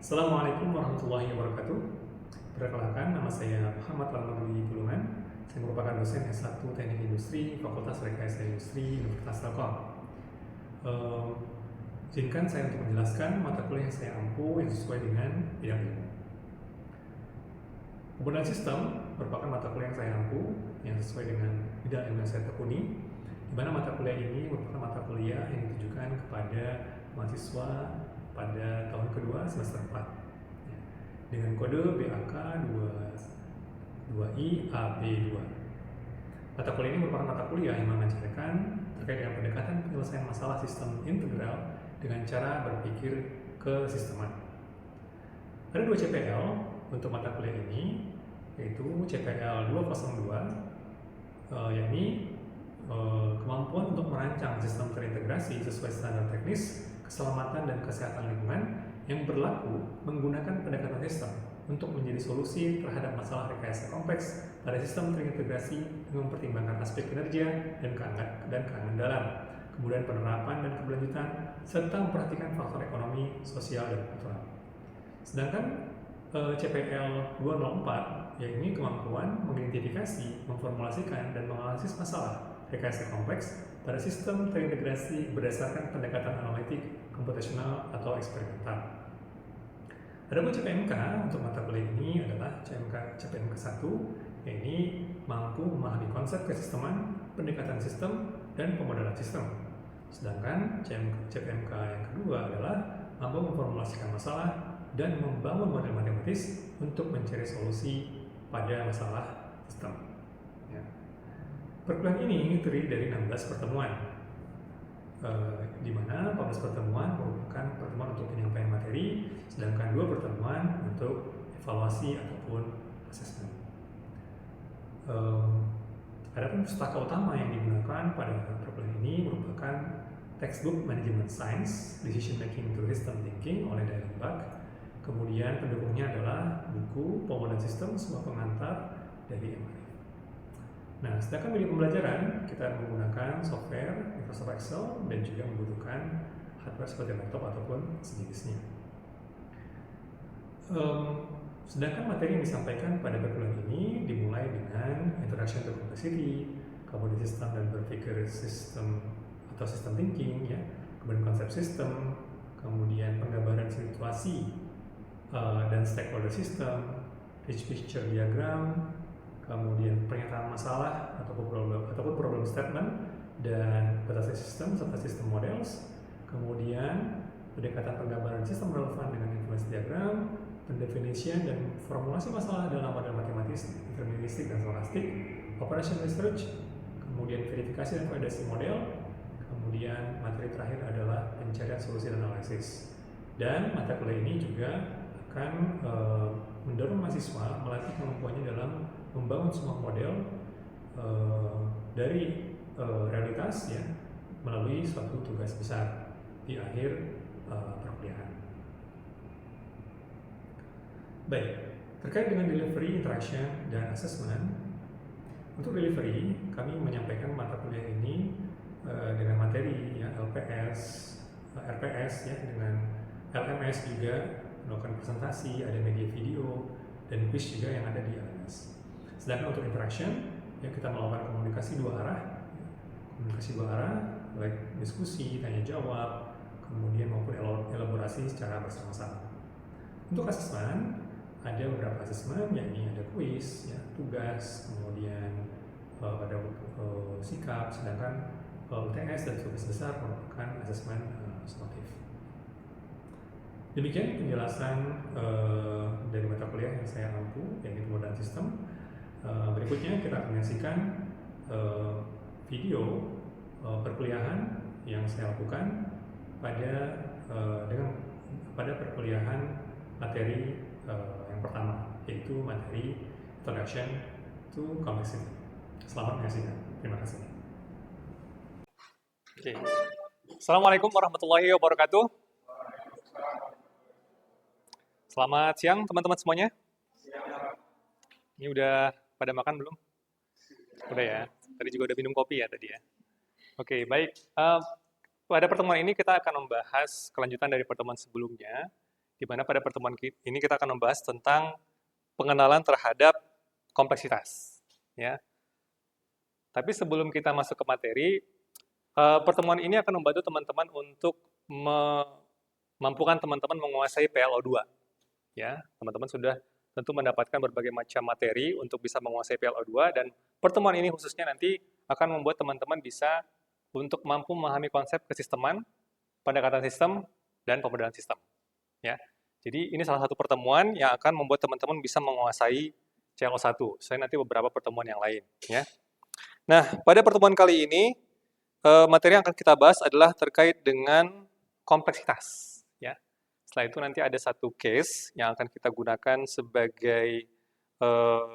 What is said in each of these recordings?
Assalamualaikum warahmatullahi wabarakatuh. Perkenalkan, nama saya Muhammad Lamarudi Bulungan. Saya merupakan dosen S1 Teknik Industri, Fakultas Rekayasa Industri, Universitas Telkom. Izinkan saya untuk menjelaskan mata kuliah yang saya ampu yang sesuai dengan bidang ilmu. Penggunaan sistem merupakan mata kuliah yang saya ampu yang sesuai dengan bidang ilmu yang saya tekuni, di mana mata kuliah ini merupakan mata kuliah yang ditujukan kepada mahasiswa pada tahun kedua semester 4 dengan kode BAK 2I AB2. Mata kuliah ini merupakan mata kuliah yang mengajarkan terkait dengan pendekatan penyelesaian masalah sistem integral dengan cara berpikir kesisteman. Ada 2 CPL untuk mata kuliah ini, yaitu CPL 202, yakni kemampuan untuk merancang sistem terintegrasi sesuai standar teknis, keselamatan dan kesehatan lingkungan yang berlaku menggunakan pendekatan sistem untuk menjadi solusi terhadap masalah rekayasa kompleks pada sistem terintegrasi dengan mempertimbangkan aspek kinerja dan keandalan, kemudian penerapan dan keberlanjutan, serta memperhatikan faktor ekonomi, sosial, dan kultural. Sedangkan CPL 204 yakni kemampuan mengidentifikasi, memformulasikan, dan menganalisis masalah rekayasa kompleks pada sistem terintegrasi berdasarkan pendekatan analitik, komputasional, atau eksperimental. Adapun CPMK untuk mata kuliah ini adalah CPMK 1, yakni mampu memahami konsep kesisteman, pendekatan sistem, dan pemodelan sistem. Sedangkan CPMK yang kedua adalah mampu memformulasikan masalah dan membangun model matematis untuk mencari solusi pada masalah sistem. Perkuliahan ini terdiri dari 16 pertemuan, di mana 14 pertemuan merupakan pertemuan untuk penyampaian materi, sedangkan 2 pertemuan untuk evaluasi ataupun asesmen. Adapun pustaka utama yang digunakan pada perkuliahan ini merupakan Textbook Management Science, Decision Making through System Thinking oleh Daniel Bach. Kemudian pendukungnya adalah buku Pemodelan Sistem, sebuah pengantar dari MRI. Nah, sedangkan media pembelajaran kita menggunakan software Microsoft Excel dan juga membutuhkan hardware seperti laptop ataupun sejenisnya. Sedangkan materi yang disampaikan pada perkuliahan ini dimulai dengan Introduction to Complexity, kemudian sistem dan berpikir sistem atau system thinking, ya, kemudian konsep sistem, kemudian penggambaran situasi dan stakeholder system, rich picture diagram, kemudian pernyataan masalah ataupun problem statement, dan batasan sistem serta sistem models, kemudian pendekatan penggambaran sistem relevan dengan influence diagram, pendefinisian dan formulasi masalah dalam model matematis, deterministik dan scholastic, operation research, kemudian verifikasi dan validasi model, kemudian materi terakhir adalah pencarian solusi dan analisis. Dan mata kuliah ini juga akan mendorong mahasiswa melatih kemampuannya dalam membangun sebuah model dari realitas, ya, melalui suatu tugas besar di akhir perkuliahan. Baik, terkait dengan delivery, interaction, dan assessment. Untuk delivery, kami menyampaikan mata kuliah ini dengan materi, ya, LPS, RPS, ya, dengan LMS juga melakukan presentasi, ada media video, dan quiz juga yang ada di LMS. Sedangkan untuk interaction, ya, kita melakukan komunikasi dua arah, baik diskusi, tanya jawab, kemudian maupun elaborasi secara bersama-sama. Untuk asesmen, ada beberapa asesmen, yakni ada kuis, ya, tugas, kemudian ada sikap, sedangkan UTS dan tugas besar merupakan asesmen sumatif. Demikian penjelasan dari mata kuliah yang saya ampu, yakni pemodelan sistem. Berikutnya kita akan menyaksikan video perkuliahan yang saya lakukan pada perkuliahan materi yang pertama, yaitu materi Introduction to Complexity. Selamat menyaksikan. Terima kasih. Oke. Assalamualaikum warahmatullahi wabarakatuh. Selamat siang teman-teman semuanya. Ini udah pada makan belum? Udah ya. Tadi juga udah minum kopi ya tadi ya. Oke, baik. Pada pertemuan ini kita akan membahas kelanjutan dari pertemuan sebelumnya, di di mana pada pertemuan ini kita akan membahas tentang pengenalan terhadap kompleksitas. Ya. Tapi sebelum kita masuk ke materi, pertemuan ini akan membantu teman-teman untuk memampukan teman-teman menguasai PLO2. Ya, teman-teman sudah tentu mendapatkan berbagai macam materi untuk bisa menguasai PLO2, dan pertemuan ini khususnya nanti akan membuat teman-teman bisa untuk mampu memahami konsep kesisteman, pendekatan sistem, dan pemodelan sistem. Ya, jadi ini salah satu pertemuan yang akan membuat teman-teman bisa menguasai CLO1. Selain nanti beberapa pertemuan yang lain. Ya. Nah, pada pertemuan kali ini materi yang akan kita bahas adalah terkait dengan kompleksitas. Ya. Setelah itu nanti ada satu case yang akan kita gunakan sebagai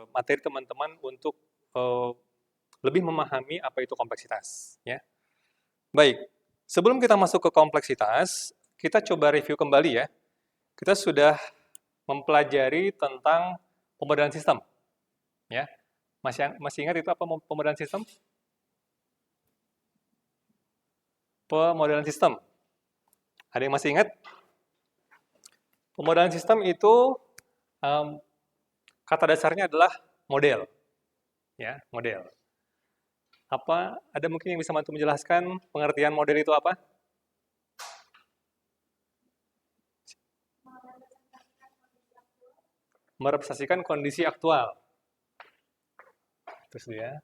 materi teman-teman untuk lebih memahami apa itu kompleksitas. Ya. Baik, sebelum kita masuk ke kompleksitas, kita coba review kembali ya. Kita sudah mempelajari tentang pemodelan sistem. Ya. Masih ingat itu apa pemodelan sistem? Pemodelan sistem. Ada yang masih ingat? Pemodelan sistem itu kata dasarnya adalah model. Ya, model. Apa ada mungkin yang bisa bantu menjelaskan pengertian model itu apa? Merepresentasikan kondisi aktual. Terus dia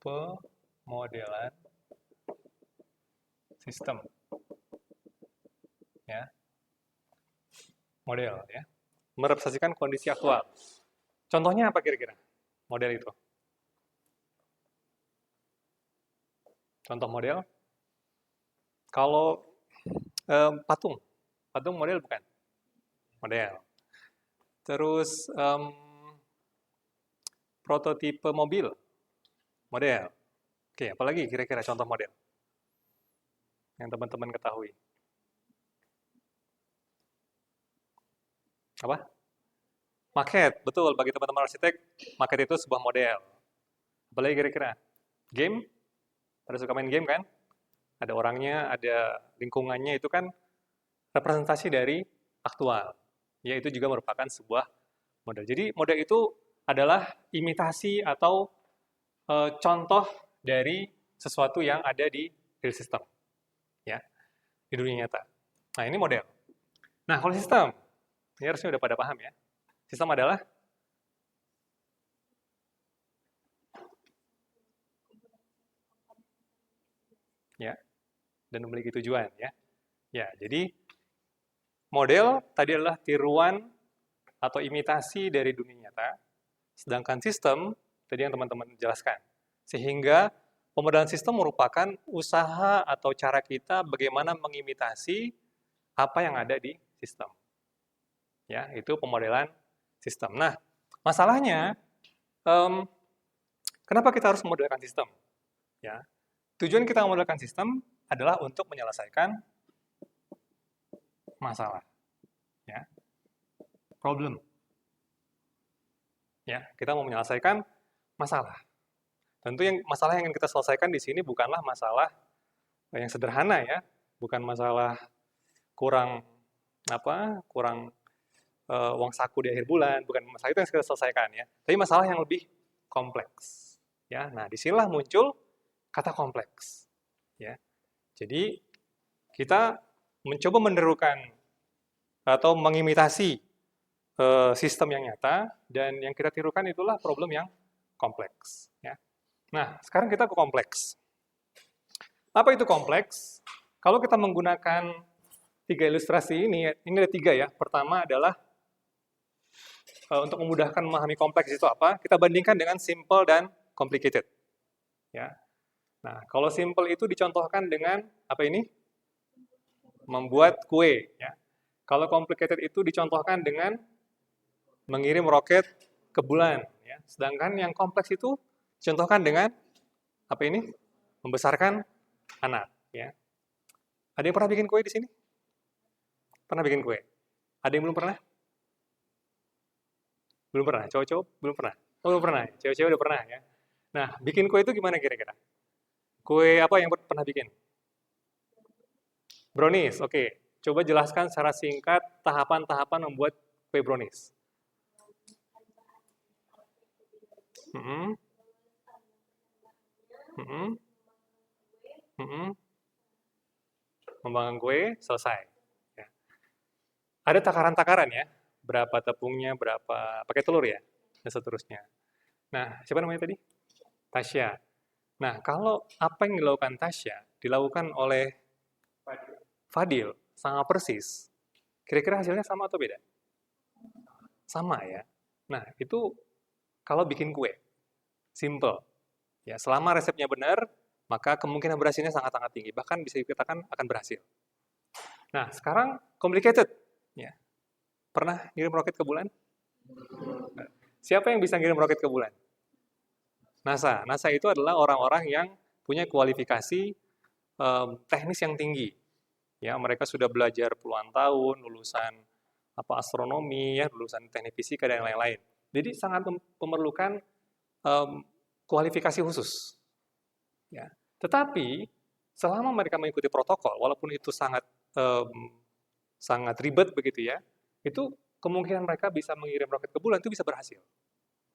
pemodelan sistem. Ya. Model ya. Merepresentasikan kondisi aktual. Contohnya apa kira-kira? Model itu. Contoh model, kalau patung model bukan? Model. Terus prototipe mobil, model. Oke, apalagi kira-kira contoh model yang teman-teman ketahui? Apa? Maket, betul. Bagi teman-teman arsitek, maket itu sebuah model. Apalagi kira-kira? Game? Pada suka main game kan? Ada orangnya, ada lingkungannya, itu kan representasi dari aktual. Ya, itu juga merupakan sebuah model. Jadi, model itu adalah imitasi atau contoh dari sesuatu yang ada di real system. Ya, di dunia nyata. Nah, ini model. Nah, kalau sistem, ini harusnya udah pada paham ya. Sistem adalah ya, dan memiliki tujuan ya. Ya, jadi model tadi adalah tiruan atau imitasi dari dunia nyata, sedangkan sistem tadi yang teman-teman jelaskan. Sehingga pemodelan sistem merupakan usaha atau cara kita bagaimana mengimitasi apa yang ada di sistem. Ya, itu pemodelan sistem. Nah, masalahnya kenapa kita harus memodelkan sistem? Ya, tujuan kita memodelkan sistem adalah untuk menyelesaikan masalah, ya, problem. Ya, kita mau menyelesaikan masalah. Tentu yang masalah yang ingin kita selesaikan di sini bukanlah masalah yang sederhana ya, bukan masalah kurang uang saku di akhir bulan, bukan masalah itu yang kita selesaikan ya, tapi masalah yang lebih kompleks. Ya, nah disinilah muncul kata kompleks. Ya, jadi kita mencoba menirukan atau mengimitasi sistem yang nyata, dan yang kita tirukan itulah problem yang kompleks. Ya. Nah, sekarang kita ke kompleks. Apa itu kompleks? Kalau kita menggunakan 3 ilustrasi ini ada 3 ya. Pertama adalah untuk memudahkan memahami kompleks itu apa, kita bandingkan dengan simple dan complicated. Ya. Nah, kalau simple itu dicontohkan dengan apa ini? Membuat kue. Ya. Kalau complicated itu dicontohkan dengan mengirim roket ke bulan. Ya. Sedangkan yang kompleks itu dicontohkan dengan apa ini? Membesarkan anak. Ya. Ada yang pernah bikin kue di sini? Pernah bikin kue? Ada yang belum pernah? Belum pernah? Cowok-cowok belum pernah? Oh, belum pernah. Cewek-cewek udah pernah ya. Nah, bikin kue itu gimana kira-kira? Kue apa yang pernah bikin? Brownies, oke. Coba jelaskan secara singkat tahapan-tahapan membuat kue brownies. Mm-mm. Mm-mm. Mm-mm. Membangun kue, selesai. Ya. Ada takaran-takaran ya, berapa tepungnya, berapa, pakai telur ya, dan seterusnya. Nah, siapa namanya tadi? Tasya. Nah, kalau apa yang dilakukan Tasya, dilakukan oleh Fadil, sama persis, kira-kira hasilnya sama atau beda? Sama ya. Nah, itu kalau bikin kue, simple. Ya, selama resepnya benar, maka kemungkinan berhasilnya sangat-sangat tinggi. Bahkan bisa dikatakan akan berhasil. Nah, sekarang complicated. Ya. Pernah ngirim roket ke bulan? Siapa yang bisa ngirim roket ke bulan? NASA. NASA itu adalah orang-orang yang punya kualifikasi teknis yang tinggi. Ya, mereka sudah belajar puluhan tahun, lulusan astronomi, ya, lulusan teknik fisika dan lain-lain. Jadi sangat memerlukan kualifikasi khusus. Ya. Tetapi selama mereka mengikuti protokol, walaupun itu sangat ribet begitu ya, itu kemungkinan mereka bisa mengirim roket ke bulan itu bisa berhasil.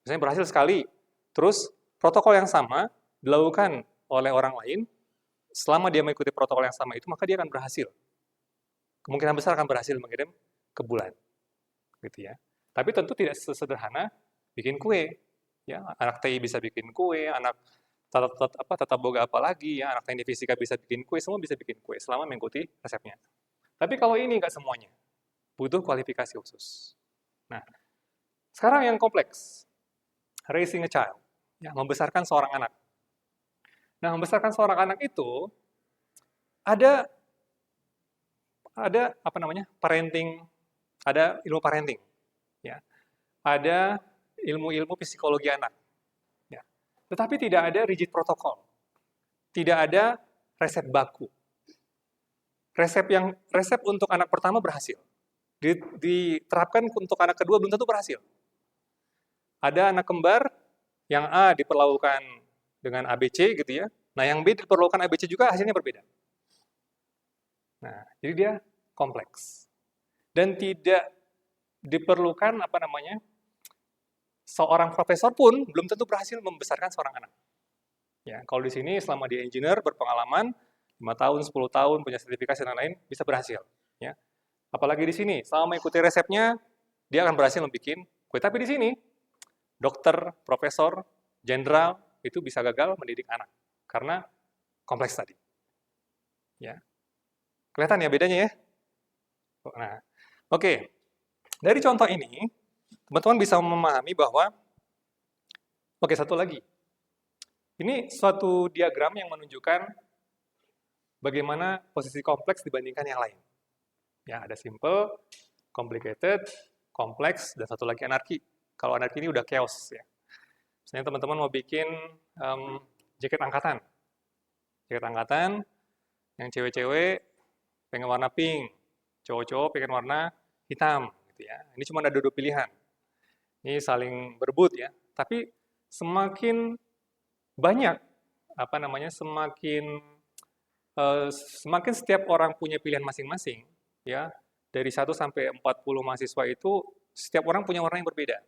Misalnya berhasil sekali, terus protokol yang sama dilakukan oleh orang lain, selama dia mengikuti protokol yang sama itu, maka dia akan berhasil. Kemungkinan besar akan berhasil mengirim ke bulan, gitu ya. Tapi tentu tidak sesederhana bikin kue. Ya, anak TI bisa bikin kue, anak tata boga apa lagi ya, anak teknik fisika bisa bikin kue, semua bisa bikin kue selama mengikuti resepnya. Tapi kalau ini nggak semuanya, butuh kualifikasi khusus. Nah, sekarang yang kompleks, raising a child, ya, membesarkan seorang anak. Nah, membesarkan seorang anak itu ada parenting, ada ilmu parenting, ya, ada ilmu-ilmu psikologi anak, ya. Tetapi tidak ada rigid protokol, tidak ada resep baku. Resep untuk anak pertama berhasil, diterapkan untuk anak kedua belum tentu berhasil. Ada anak kembar yang A diperlakukan dengan ABC gitu ya, nah yang B diperlakukan ABC juga hasilnya berbeda. Nah, jadi dia kompleks. Dan tidak diperlukan seorang profesor pun belum tentu berhasil membesarkan seorang anak. Ya, kalau di sini selama dia engineer berpengalaman 5 tahun, 10 tahun punya sertifikasi dan lain-lain bisa berhasil, ya. Apalagi di sini selama mengikuti resepnya dia akan berhasil membuat kue. Tapi di sini dokter, profesor, jenderal itu bisa gagal mendidik anak karena kompleks tadi. Ya. Kelihatan ya bedanya ya? Nah, oke. Dari contoh ini, teman-teman bisa memahami bahwa oke, satu lagi. Ini suatu diagram yang menunjukkan bagaimana posisi kompleks dibandingkan yang lain. Ya, ada simple, complicated, kompleks, dan satu lagi anarki. Kalau anarki ini udah chaos ya. Misalnya teman-teman mau bikin jaket angkatan. Jaket angkatan yang cewek-cewek pengen warna pink, cowok-cowok pengen warna hitam gitu ya. Ini cuma ada 2 pilihan. Ini saling berebut ya. Tapi semakin banyak semakin setiap orang punya pilihan masing-masing ya. Dari 1 sampai 40 mahasiswa itu setiap orang punya warna yang berbeda.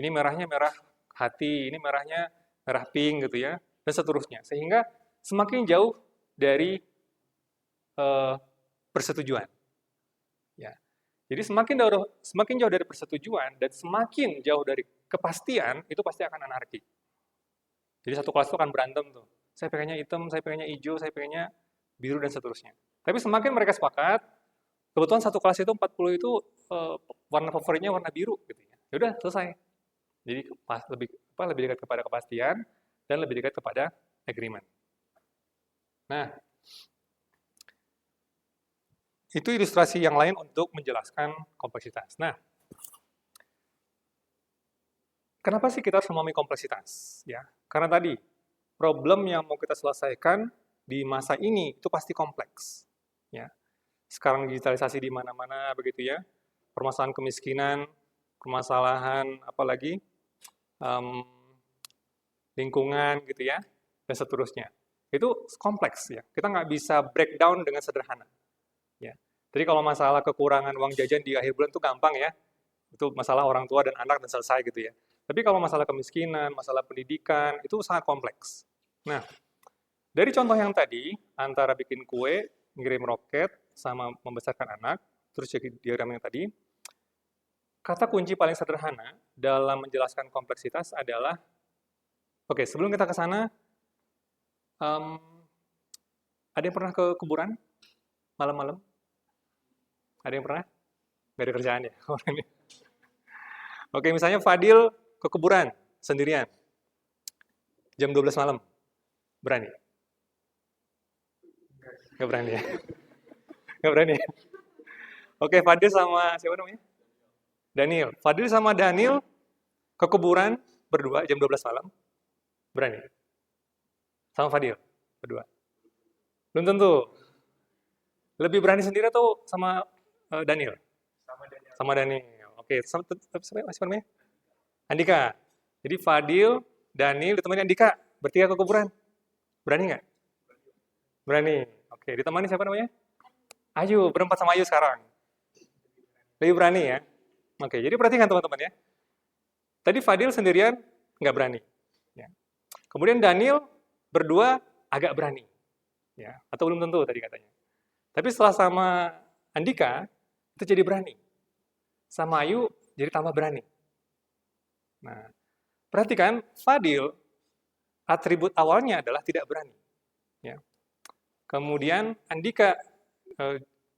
Ini merahnya merah hati, ini merahnya merah pink gitu ya, dan seterusnya. Sehingga semakin jauh dari persetujuan. Ya. Jadi semakin jauh dari persetujuan dan semakin jauh dari kepastian, itu pasti akan anarki. Jadi satu kelas itu akan berantem tuh. Saya pengennya hitam, saya pengennya hijau, saya pengennya biru, dan seterusnya. Tapi semakin mereka sepakat, kebetulan satu kelas itu 40 itu warna favoritnya warna biru gitu ya. Ya udah selesai. Jadi lebih dekat kepada kepastian dan lebih dekat kepada agreement. Nah, itu ilustrasi yang lain untuk menjelaskan kompleksitas. Nah, kenapa sih kita harus memahami kompleksitas? Ya, karena tadi problem yang mau kita selesaikan di masa ini itu pasti kompleks. Ya, sekarang digitalisasi di mana-mana begitu ya, permasalahan kemiskinan, permasalahan apalagi lingkungan gitu ya, dan seterusnya. Itu kompleks ya. Kita nggak bisa breakdown dengan sederhana. Ya. Jadi kalau masalah kekurangan uang jajan di akhir bulan itu gampang ya. Itu masalah orang tua dan anak dan selesai gitu ya. Tapi kalau masalah kemiskinan, masalah pendidikan, itu sangat kompleks. Nah, dari contoh yang tadi, antara bikin kue, ngirim roket, sama membesarkan anak, terus jadi diagram yang tadi, kata kunci paling sederhana dalam menjelaskan kompleksitas adalah, oke, sebelum kita ke sana, ada yang pernah ke kuburan malam-malam? Ada yang pernah? Gak ada kerjaan ya? Oke, misalnya Fadil ke kuburan sendirian, jam 12 malam, berani? Gak berani ya? Gak berani ya? Oke, Fadil sama siapa namanya? Daniel. Fadil sama Daniel ke kuburan berdua jam 12 malam, berani? Sama Fadil, berdua. Belum tentu. Lebih berani sendiri atau sama Daniel? Sama Daniel. Oke, siapa namanya? Andika. Jadi Fadil, Daniel ditemani Andika, bertiga ke kuburan. Berani nggak? Berani. Oke, ditemani siapa namanya? Ayu, berempat sama Ayu sekarang. Lebih berani ya? Oke, jadi perhatikan teman-teman ya. Tadi Fadil sendirian nggak berani. Ya. Kemudian Daniel berdua agak berani. Ya, atau belum tentu tadi katanya. Tapi setelah sama Andika, itu jadi berani. Sama Ayu, jadi tambah berani. Nah, perhatikan, Fadil, atribut awalnya adalah tidak berani. Ya. Kemudian Andika,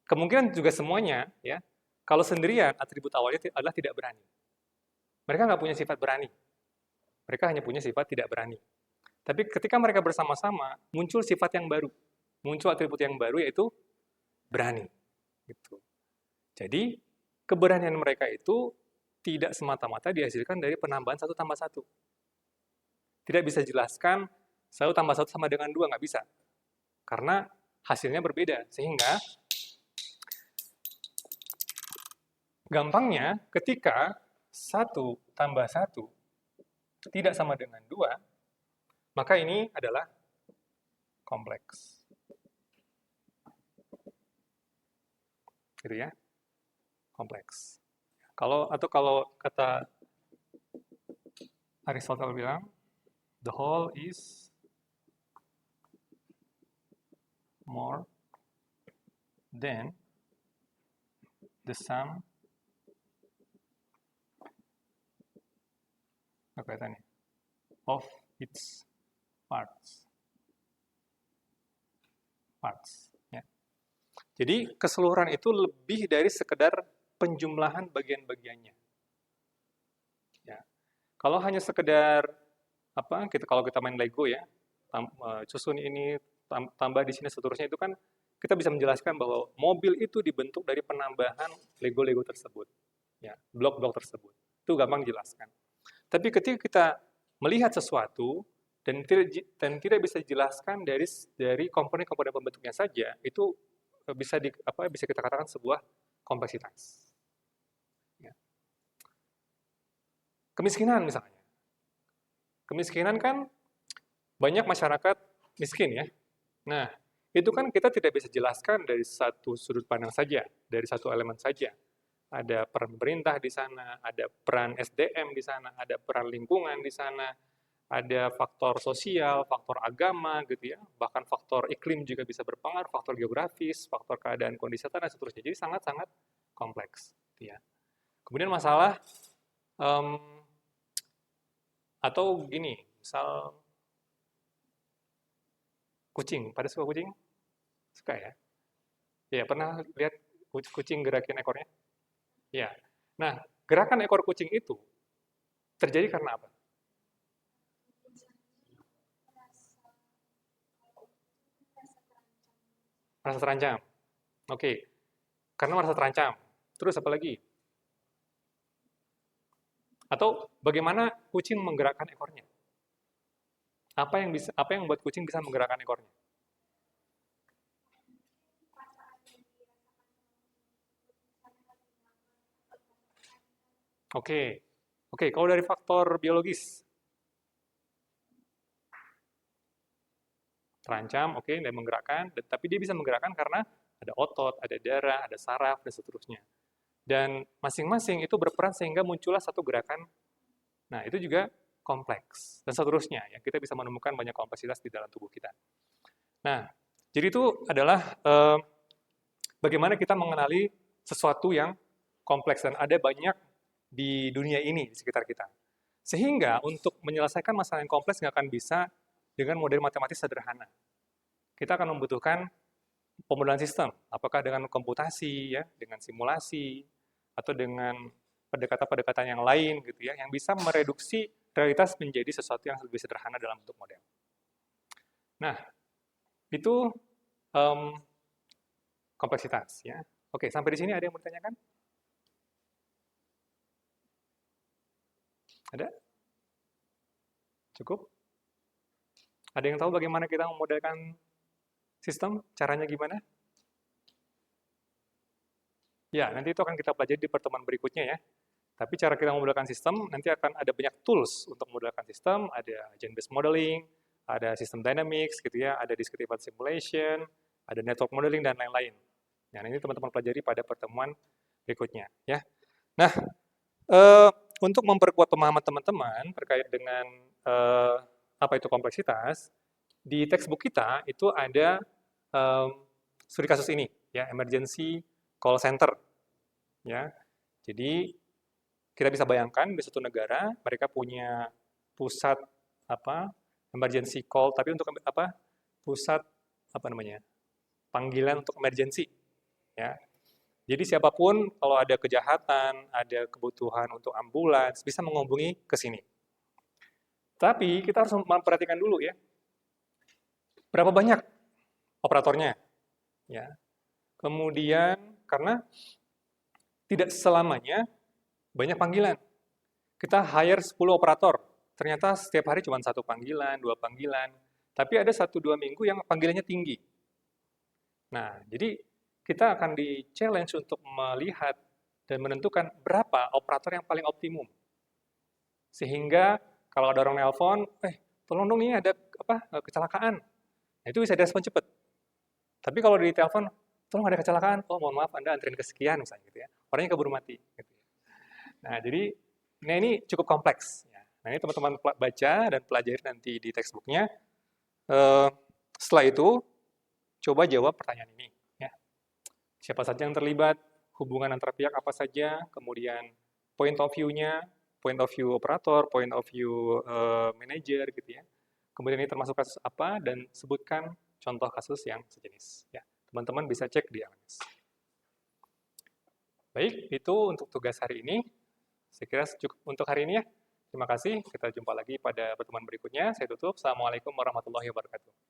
kemungkinan juga semuanya, ya, kalau sendirian, atribut awalnya adalah tidak berani. Mereka nggak punya sifat berani. Mereka hanya punya sifat tidak berani. Tapi ketika mereka bersama-sama, muncul sifat yang baru. Muncul atribut yang baru, yaitu berani. Gitu. Jadi, keberanian mereka itu tidak semata-mata dihasilkan dari penambahan 1 tambah 1. Tidak bisa jelaskan 1 tambah 1 sama dengan 2, nggak bisa. Karena hasilnya berbeda. Sehingga, gampangnya ketika 1 tambah 1 tidak sama dengan 2, maka ini adalah kompleks. Gitu ya. Kompleks. Kalau kata Aristotle bilang, the whole is more than the sum of its parts. Ya. Jadi keseluruhan itu lebih dari sekedar penjumlahan bagian-bagiannya. Ya. Kalau hanya sekedar kalau kita main Lego ya, susun ini tambah di sini seterusnya, itu kan kita bisa menjelaskan bahwa mobil itu dibentuk dari penambahan Lego-Lego tersebut. Ya, blok-blok tersebut. Itu gampang dijelaskan. Tapi ketika kita melihat sesuatu dan tidak bisa dijelaskan dari komponen-komponen pembentuknya saja, itu bisa kita katakan sebuah kompleksitas. Ya. Kemiskinan misalnya. Kemiskinan kan banyak masyarakat miskin ya. Nah, itu kan kita tidak bisa jelaskan dari satu sudut pandang saja, dari satu elemen saja. Ada peran pemerintah di sana, ada peran SDM di sana, ada peran lingkungan di sana, ada faktor sosial, faktor agama gitu ya, bahkan faktor iklim juga bisa berpengaruh, faktor geografis, faktor keadaan kondisi tanah, dan seterusnya. Jadi sangat-sangat kompleks. Gitu ya. Kemudian masalah atau gini, misal kucing, pada suka kucing? Suka ya? Ya, pernah lihat kucing gerakin ekornya? Ya. Nah, gerakan ekor kucing itu terjadi karena apa? Merasa terancam. Oke. Karena merasa terancam. Terus apa lagi? Atau bagaimana kucing menggerakkan ekornya? Apa yang membuat kucing bisa menggerakkan ekornya? Oke. Kalau dari faktor biologis, terancam, dan menggerakkan, tapi dia bisa menggerakkan karena ada otot, ada darah, ada saraf, dan seterusnya. Dan masing-masing itu berperan sehingga muncullah satu gerakan. Nah, itu juga kompleks, dan seterusnya. Ya, kita bisa menemukan banyak kompleksitas di dalam tubuh kita. Nah, jadi itu adalah bagaimana kita mengenali sesuatu yang kompleks, dan ada banyak di dunia ini, di sekitar kita. Sehingga untuk menyelesaikan masalah yang kompleks nggak akan bisa dengan model matematis sederhana. Kita akan membutuhkan pemodelan sistem, apakah dengan komputasi, ya, dengan simulasi, atau dengan pendekatan-pendekatan yang lain, gitu ya, yang bisa mereduksi realitas menjadi sesuatu yang lebih sederhana dalam bentuk model. Nah, itu kompleksitas, ya. Oke, sampai di sini ada yang mau ditanyakan? Ada? Cukup? Ada yang tahu bagaimana kita memodelkan sistem? Caranya gimana? Ya, nanti itu akan kita pelajari di pertemuan berikutnya ya. Tapi cara kita memodelkan sistem, nanti akan ada banyak tools untuk memodelkan sistem, ada agent-based modeling, ada system dynamics, gitu ya, ada discrete event simulation, ada network modeling, dan lain-lain. Nah, ini teman-teman pelajari pada pertemuan berikutnya. Ya. Nah, untuk memperkuat pemahaman teman-teman terkait dengan apa itu kompleksitas, di textbook kita itu ada studi kasus ini, ya, emergency call center. Ya, jadi kita bisa bayangkan di suatu negara mereka punya pusat emergency call, tapi untuk pusat panggilan untuk emergency. Ya, jadi siapapun kalau ada kejahatan, ada kebutuhan untuk ambulans, bisa menghubungi ke sini. Tapi kita harus memperhatikan dulu ya, berapa banyak operatornya. Ya. Kemudian karena tidak selamanya banyak panggilan. Kita hire 10 operator, ternyata setiap hari cuma 1 panggilan, 2 panggilan, tapi ada 1-2 minggu yang panggilannya tinggi. Nah, jadi kita akan di-challenge untuk melihat dan menentukan berapa operator yang paling optimum. Sehingga kalau ada orang nelpon, tolong dong nih ada kecelakaan. Nah, itu bisa direspon cepat. Tapi kalau di telepon, tolong ada kecelakaan, oh mohon maaf Anda anterin ke sekian misalnya gitu ya. Orangnya keburu mati. Gitu. Nah, jadi ini cukup kompleks. Ya. Nah, ini teman-teman baca dan pelajari nanti di textbooknya. Setelah itu, coba jawab pertanyaan ini. Ya. Siapa saja yang terlibat, hubungan antar pihak apa saja, kemudian point of view-nya, point of view operator, point of view manager, gitu ya. Kemudian ini termasuk kasus apa, dan sebutkan contoh kasus yang sejenis. Ya, teman-teman bisa cek di LMS. Baik, itu untuk tugas hari ini. Saya kira cukup untuk hari ini ya. Terima kasih, kita jumpa lagi pada pertemuan berikutnya. Saya tutup. Assalamualaikum warahmatullahi wabarakatuh.